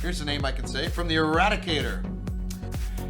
Here's a name I can say from the Eradicator.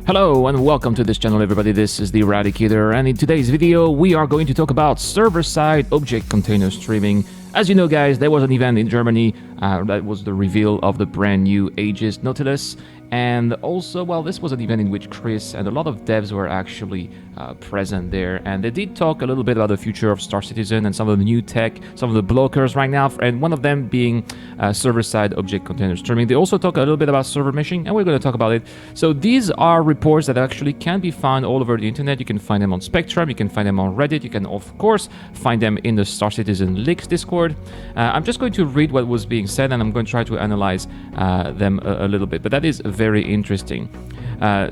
Hello and welcome to this channel, everybody. This is the Eradicator, and in today's video we are going to talk about server-side object container streaming. As you know, guys, there was an event in Germany that was the reveal of the brand new Aegis Nautilus, and also, well, this was an event in which Chris and a lot of devs were actually present there, and they did talk a little bit about the future of Star Citizen and some of the new tech, some of the blockers right now, and one of them being server-side object container streaming. They also talk a little bit about server meshing, and we're going to talk about it. So these are reports that actually can be found all over the internet. You can find them on Spectrum, you can find them on Reddit, you can of course find them in the Star Citizen Leaks Discord. I'm just going to read what was being said, and I'm going to try to analyze them a little bit, but that is very interesting.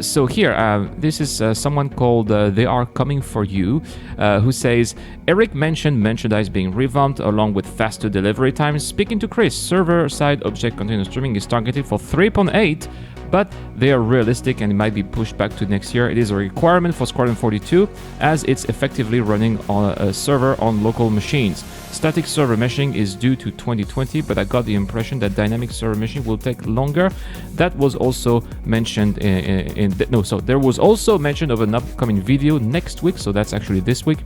So here, this is someone called They Are Coming For You, who says, Eric mentioned merchandise being revamped along with faster delivery times. Speaking to Chris, server-side object container streaming is targeted for 3.8, but they are realistic and it might be pushed back to next year. It is a requirement for Squadron 42 as it's effectively running on a server on local machines. Static server meshing is due to 2020, but I got the impression that dynamic server meshing will take longer. That was also mentioned there was also mention of an upcoming video next week, so that's actually this week,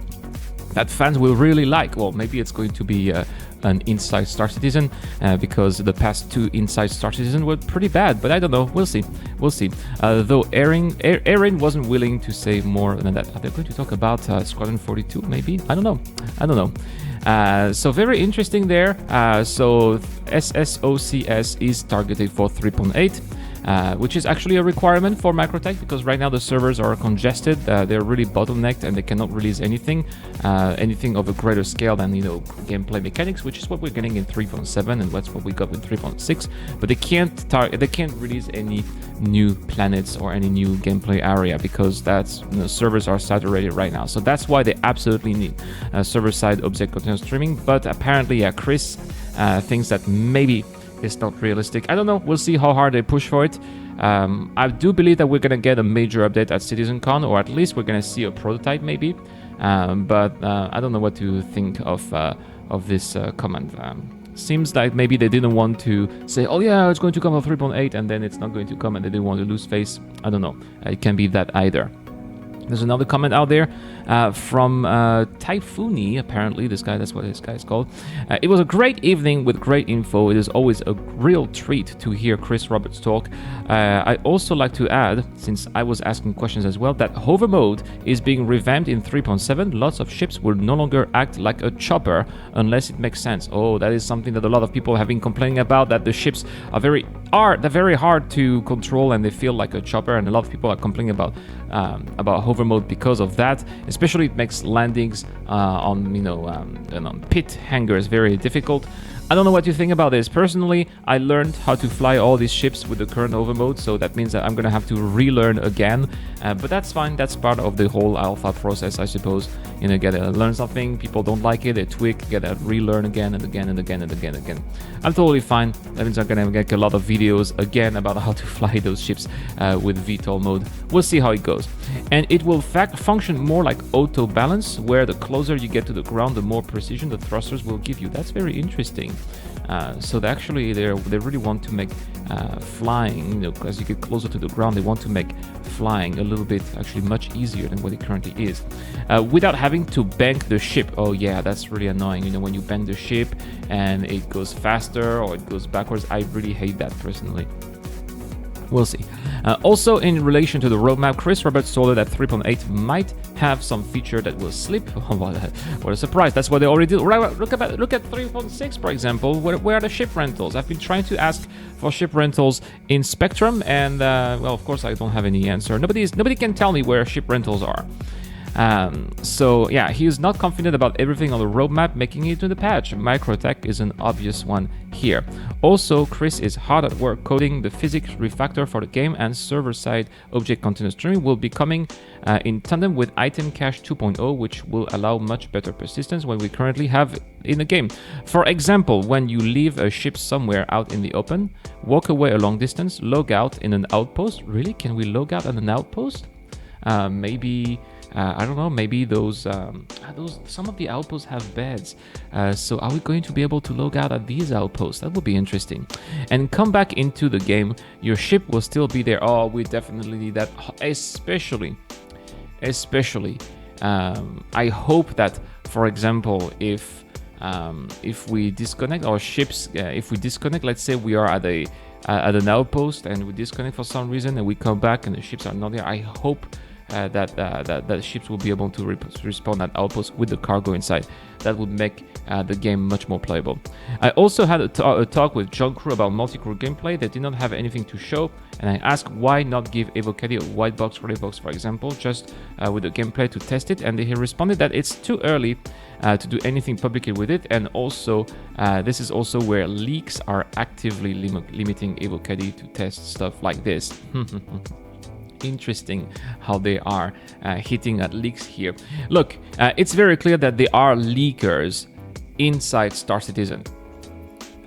that fans will really like. Well, maybe it's going to be an Inside Star Citizen because the past two Inside Star Citizen were pretty bad, but I don't know. We'll see. Though Aaron wasn't willing to say more than that. Are they going to talk about Squadron 42? Maybe. I don't know. So very interesting there. So SSOCS is targeted for 3.8. Which is actually a requirement for Microtech because right now the servers are congested, they're really bottlenecked, and they cannot release anything of a greater scale than gameplay mechanics, which is what we're getting in 3.7 and that's what we got with 3.6. But they can't release any new planets or any new gameplay area because servers are saturated right now. So that's why they absolutely need server-side object container streaming. But apparently, Chris thinks that maybe it's not realistic. I don't know. We'll see how hard they push for it. I do believe that we're going to get a major update at CitizenCon, or at least we're going to see a prototype maybe. But I don't know what to think of this comment. Seems like maybe they didn't want to say, oh yeah, it's going to come on 3.8 and then it's not going to come and they didn't want to lose face. I don't know. It can be that either. There's another comment out there from Typhoony, apparently. That's what this guy's called. It was a great evening with great info. It is always a real treat to hear Chris Roberts talk. I also like to add, since I was asking questions as well, that hover mode is being revamped in 3.7. Lots of ships will no longer act like a chopper unless it makes sense. Oh, that is something that a lot of people have been complaining about, that the ships are very hard to control and they feel like a chopper, and a lot of people are complaining about hover mode because of that. Especially it makes landings on pit hangars very difficult. I don't know what you think about this. Personally, I learned how to fly all these ships with the current hover mode, so that means that I'm gonna have to relearn again. But that's fine. That's part of the whole alpha process, I suppose. Gotta learn something. People don't like it, they tweak, gotta relearn again and again and again and again and again. I'm totally fine. That means I'm gonna make a lot of videos again about how to fly those ships with VTOL mode. We'll see how it goes. And it will function more like auto balance, where the closer you get to the ground, the more precision the thrusters will give you. That's very interesting. So they really want to make flying, as you get closer to the ground, they want to make flying a little bit actually much easier than what it currently is, without having to bank the ship. Oh yeah, that's really annoying. When you bank the ship and it goes faster or it goes backwards. I really hate that personally. We'll see. Also, in relation to the roadmap, Chris Roberts told that 3.8 might have some feature that will slip. What a surprise! That's what they already did. Look at 3.6, for example. Where are the ship rentals? I've been trying to ask for ship rentals in Spectrum, and well, of course, I don't have any answer. Nobody can tell me where ship rentals are. So yeah, he is not confident about everything on the roadmap making it to the patch. Microtech is an obvious one here. Also, Chris is hard at work coding the physics refactor for the game, and server-side object container streaming will be coming in tandem with item cache 2.0, which will allow much better persistence when we currently have in the game. For example, when you leave a ship somewhere out in the open, walk away a long distance, log out in an outpost. Really? Can we log out at an outpost? Maybe I don't know, maybe those some of the outposts have beds. So are we going to be able to log out at these outposts? That would be interesting. And come back into the game. Your ship will still be there. Oh, we definitely need that, especially. I hope that, for example, if we disconnect our ships, if we disconnect, let's say we are at an outpost and we disconnect for some reason and we come back and the ships are not there, I hope that ships will be able to respawn at outpost with the cargo inside. That would make the game much more playable. I also had a talk with John Crew about multi-crew gameplay. They did not have anything to show, and I asked why not give Evocati a white box, relay box, for example, just with the gameplay to test it, and he responded that it's too early to do anything publicly with it, and also this is also where leaks are actively limiting Evocati to test stuff like this. Interesting how they are hitting at leaks here. Look, it's very clear that there are leakers inside Star Citizen.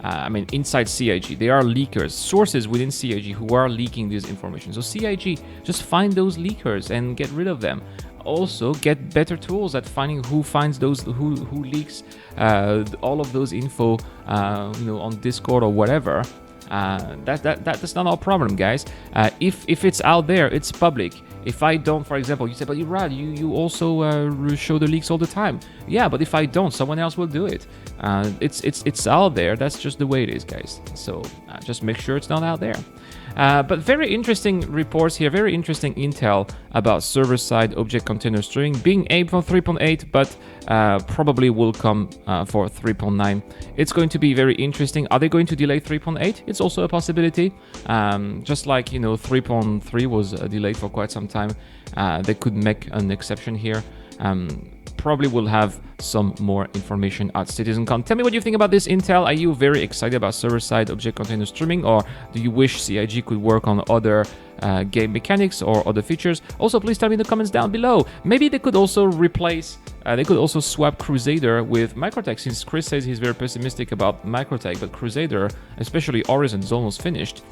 I mean, inside CIG, there are leakers, sources within CIG who are leaking this information. So CIG, just find those leakers and get rid of them. Also, get better tools at finding who finds those, who leaks all of those info, on Discord or whatever. That's not our problem, guys. If it's out there, it's public. If I don't, for example, you say, but Rad, you also show the leaks all the time. Yeah, but if I don't, someone else will do it. It's out there. That's just the way it is, guys. So just make sure it's not out there. But very interesting reports here, very interesting intel about server-side object container streaming being aimed for 3.8, but probably will come for 3.9. It's going to be very interesting. Are they going to delay 3.8? It's also a possibility. Just like 3.3 was delayed for quite some time. They could make an exception here. Probably will have some more information at CitizenCon. Tell me what you think about this intel. Are you very excited about server-side object container streaming, or do you wish CIG could work on other game mechanics or other features? Also, please tell me in the comments down below. Maybe they could also replace, they could also swap Crusader with Microtech, since Chris says he's very pessimistic about Microtech, but Crusader, especially Horizon, is almost finished.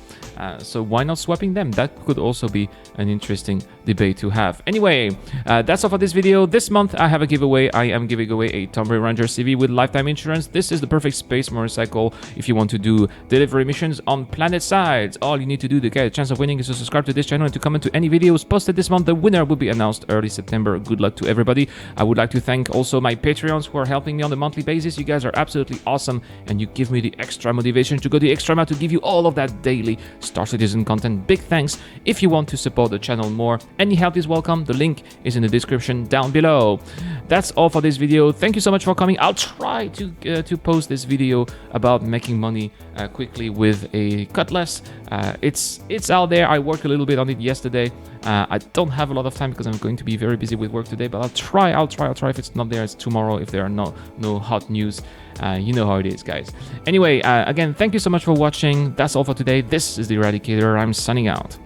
So why not swapping them? That could also be an interesting debate to have. Anyway, that's all for this video. This month I have a giveaway. I am giving away a Tomb Raider Ranger CV with lifetime insurance. This is the perfect space motorcycle if you want to do delivery missions on planet sides. All you need to do to get a chance of winning is to subscribe to this channel and to comment to any videos posted this month. The winner will be announced early September. Good luck to everybody. I would like to thank also my Patreons who are helping me on a monthly basis. You guys are absolutely awesome, and you give me the extra motivation to go the extra mile to give you all of that daily Star Citizen content. Big thanks. If you want to support the channel more, any help is welcome. The link is in the description down below. That's all for this video. Thank you so much for coming. I'll try to post this video about making money quickly with a cutlass. It's out there. I worked a little bit on it yesterday. I don't have a lot of time because I'm going to be very busy with work today, but I'll try. If it's not there, it's tomorrow. If there are no hot news, you know how it is, guys. Anyway, again, thank you so much for watching. That's all for today. This is the Eradicator. I'm signing out.